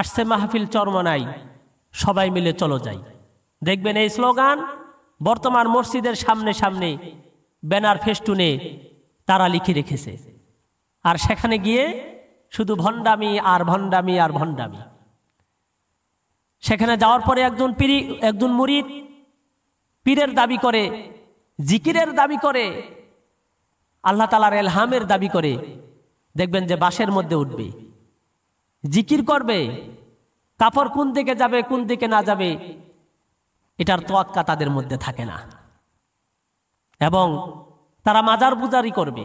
আসছে মাহফিল চরমনাই, সবাই মিলে চলো যাই। দেখবেন এই স্লোগান বর্তমান মসজিদের সামনে সামনে ব্যানার ফেস্টুনে তারা লিখে রেখেছে। আর সেখানে গিয়ে শুধু ভণ্ডামি আর ভণ্ডামি আর ভণ্ডামি। সেখানে যাওয়ার পরে একজন মুরিদ পীরের দাবি করে, জিকিরের দাবি করে, আল্লাহ তাআলার ইলহামের দাবি করে। দেখবেন যে বাসের মধ্যে উঠবে, জিকির করবে, কাপড় কোন দিকে যাবে কোন দিকে না যাবে এটার তোয়াক্কা তাদের মধ্যে থাকে না। এবং তারা মাজার পূজারি করবে,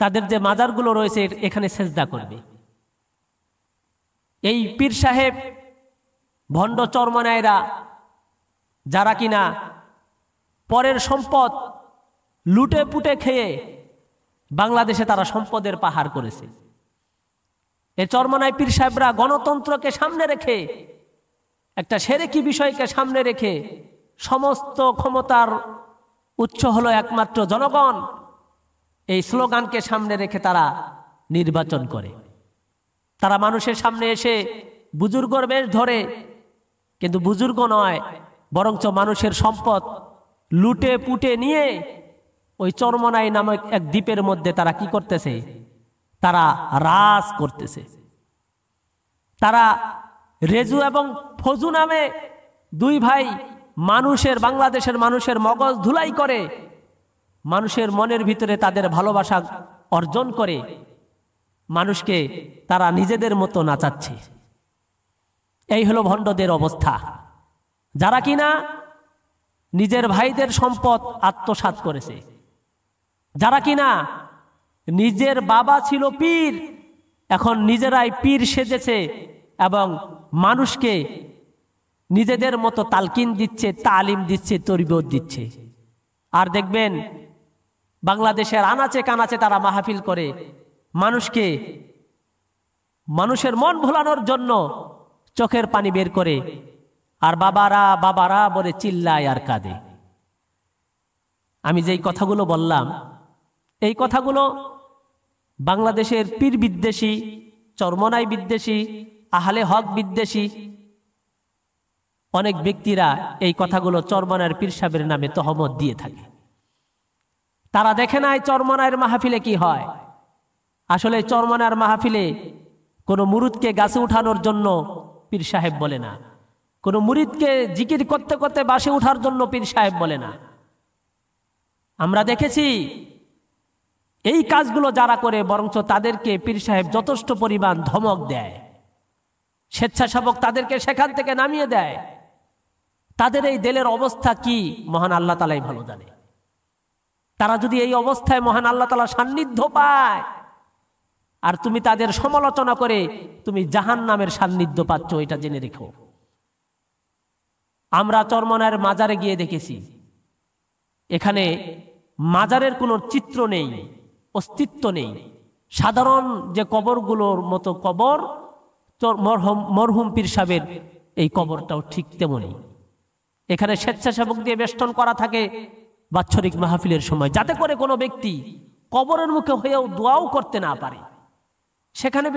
তাদের যে মাজারগুলো রয়েছে এখানে সেজদা করবে। এই পীর সাহেব ভণ্ড চরমনাইরা যারা কিনা পরের সম্পদ লুটে পুটে খেয়ে বাংলাদেশে তারা সম্পদের পাহাড় করেছে। এই চরমনাই পীর সাহেবরা গণতন্ত্রকে সামনে রেখে, একটা সেরেকি বিষয়কে সামনে রেখে, সমস্ত ক্ষমতার উৎস হলো একমাত্র জনগণ, এই স্লোগানকে সামনে রেখে তারা নির্বাচন করে। তারা মানুষের সামনে এসে বুজুর্গর বেশ ধরে, কিন্তু বুজুর্গ নয়, বরঞ্চ মানুষের সম্পদ লুটে পুটে নিয়ে ওই চরমনাই নামক এক দ্বীপের মধ্যে তারা কি করতেছে? তারা রাজ করতেছে। তারা রেজু এবং ফজু নামে দুই ভাই বাংলাদেশের মানুষের মগজ ধুলাই করে, মানুষের মনের ভিতরে তাদের ভালোবাসা অর্জন করে মানুষকে তারা নিজেদের মতো নাচাচ্ছে। এই হলো ভণ্ডদের অবস্থা, যারা কিনা নিজের ভাইদের সম্পদ আত্মসাৎ করেছে, যারা কিনা নিজের বাবা ছিল পীর, এখন নিজেরাই পীর সেজেছে এবং মানুষকে নিজেদের মতো তালকিন দিচ্ছে, তালিম দিচ্ছে, তরবিয়ত দিচ্ছে। আর দেখবেন বাংলাদেশের আনাচে কানাচে তারা মাহফিল করে মানুষের মন ভোলানোর জন্য চোখের পানি বের করে, আর বাবারা বাবারা বলে চিল্লায় আর কাঁদে। আমি যেই কথাগুলো বললাম, এই কথাগুলো বাংলাদেশের পীর বিদ্বেষী, চরমনাই বিদ্বেষী, আহলে হক বিদ্বেষী অনেক ব্যক্তিরা এই কথাগুলো চরমনাইয়ের পীর সাহেবের নামে তহমত দিয়ে থাকে। তারা দেখে নাই চরমনাইয়ের মাহফিলে কি হয়। আসলে চরমনাইয়ের মাহফিলে কোনো মুরিদকে গাছে উঠানোর জন্য পীর সাহেব বলে না, কোনো মুরিদকে জিকির করতে করতে বাসে উঠার জন্য পীর সাহেব বলে না। আমরা দেখেছি এই কাজগুলো যারা করে, বরঞ্চ তাদেরকে পীর সাহেব যথেষ্ট পরিমাণ ধমক দেয়, স্বেচ্ছাসেবক তাদেরকে সেখান থেকে নামিয়ে দেয়। তাদের এই দিলের অবস্থা কি মহান আল্লাহ তাআলাই ভালো জানে। তারা যদি এই অবস্থায় মহান আল্লাহ তাআলার সান্নিধ্য পায়, আর তুমি তাদের সমালোচনা করে তুমি জাহান্নামের সান্নিধ্য পাচ্ছ, এটা জেনে রেখো। আমরা চরমনাইয়ের মাজারে গিয়ে দেখেছি, এখানে মাজারের কোনো চিত্র নেই, অস্তিত্ব নেই। সাধারণ যে কবরগুলোর মতো কবর, মরহুম পীর সাহেবের এই কবরটাও ঠিক তেমনই। এখানে স্বেচ্ছাসেবক দিয়ে বেষ্টন করা থাকে বাৎসরিক মাহফিলের সময়, যাতে করে কোনো ব্যক্তি কবরের মুখে হয়েও দোয়াও করতে না পারে। সেখানে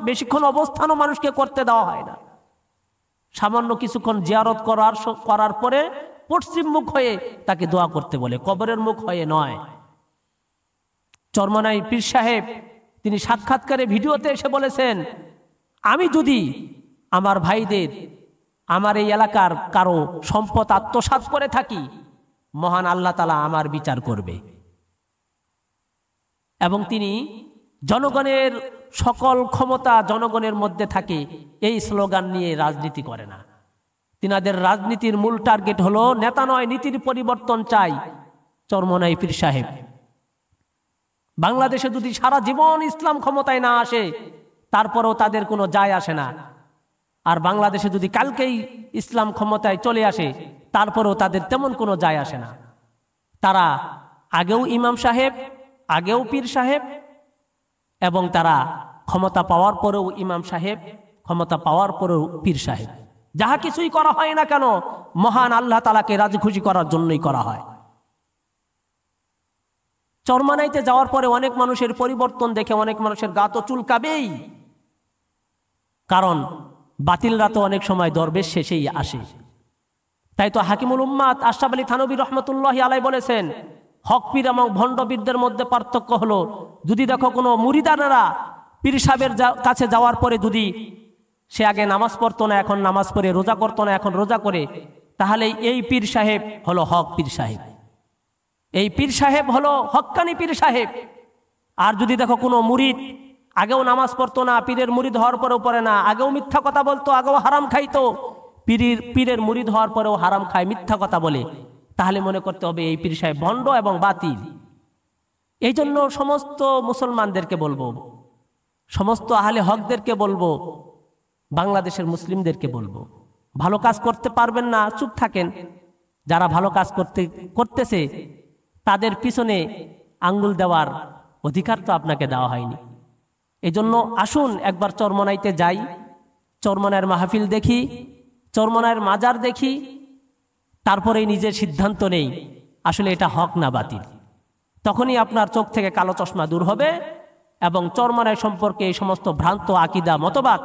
বেশিক্ষণ অবস্থানও মানুষকে করতে দেওয়া হয় না। সামান্য কিছুক্ষণ জিয়ারত করার পরে পশ্চিম মুখ হয়ে তাকে দোয়া করতে বলে, কবরের মুখ হয়ে নয়। চরমনাই পীর সাহেব তিনি সাক্ষাৎকারে ভিডিওতে এসে বলেছেন, আমি যদি আমার ভাইদের, আমার এই এলাকার কারো সম্পদ আত্মসাৎ করে থাকি, মহান আল্লাহ তাআলা আমার বিচার করবে। এবং তিনি জনগণের সকল ক্ষমতা জনগণের মধ্যে থাকে এই স্লোগান নিয়ে রাজনীতি করে না। তিনাদের রাজনীতির মূল টার্গেট হলো নেতা নয়, নীতির পরিবর্তন চাই চরমনাই পীর সাহেব। বাংলাদেশে যদি সারা জীবন ইসলাম ক্ষমতায় না আসে, তারপরেও তাদের কোনো যায় আসে না। আর বাংলাদেশে যদি কালকেই ইসলাম ক্ষমতায় চলে আসে, তারপরেও তাদের তেমন কোনো যায় আসে না। তারা আগেও ইমাম সাহেব, আগেও পীর সাহেব, এবং তারা ক্ষমতা পাওয়ার পরেও ইমাম সাহেব, ক্ষমতা পাওয়ার পরেও পীর সাহেব। যাহা কিছুই করা হয় না কেন, মহান আল্লাহ তাআলাকে রাজি খুশি করার জন্যই করা হয়। চরমনাইতে যাওয়ার পরে অনেক মানুষের পরিবর্তন দেখে অনেক মানুষের গা তো চুলকাবেই। কারণ বাতিলরা তো অনেক সময় দরবেশ শেষেই আসে। তাই তো হাকিমুল উম্মাত আশরাফ আলী থানভী রহমতুল্লাহি আলাইহি বলেছেন, হক পীর এবং ভণ্ড পীরদের মধ্যে পার্থক্য হলো, যদি দেখো কোনো মুরিদানেরা পীর সাহেবের কাছে যাওয়ার পরে যদি সে আগে নামাজ পড়তো না, এখন নামাজ পড়ে, রোজা করতো না, এখন রোজা করে, তাহলে এই পীর সাহেব হলো হক পীর সাহেব, এই পীর সাহেব হলো হক্কানি পীর সাহেব। আর যদি দেখো কোনো মুরিদ আগেও নামাজ পড়তো না, পীরের মুরিদ হওয়ার পরেও পড়ে না, আগেও মিথ্যা কথা বলতো, আগেও হারাম খাইতো, পীরের মুরিদ হওয়ার পরেও হারাম খায়, মিথ্যা কথা বলে, তাহলে মনে করতে হবে এই পীর সাহেব ভণ্ড এবং বাতিল। এই জন্য সমস্ত মুসলমানদেরকে বলবো, সমস্ত আহলে হকদেরকে বলবো, বাংলাদেশের মুসলিমদেরকে বলবো, ভালো কাজ করতে পারবেন না চুপ থাকেন, যারা ভালো কাজ করতেছে তাদের পিছনে আঙ্গুল দেওয়ার অধিকার তো আপনাকে দেওয়া হয়নি। এজন্য আসুন একবার চরমনাইতে যাই, চরমনাইয়ের মাহফিল দেখি, চরমনাইয়ের মাজার দেখি, তারপরেই নিজের সিদ্ধান্ত নেই আসলে এটা হক না বাতিল। তখনই আপনার চোখ থেকে কালো চশমা দূর হবে এবং চরমনাই সম্পর্কে এই সমস্ত ভ্রান্ত আকীদা মতবাদ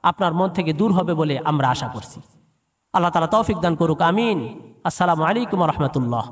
আপনার মন থেকে দূর হবে বলে আমরা আশা করছি। আল্লাহ তাআলা তৌফিক দান করুক, আমিন। আসসালামু আলাইকুম ওয়া রাহমাতুল্লাহ।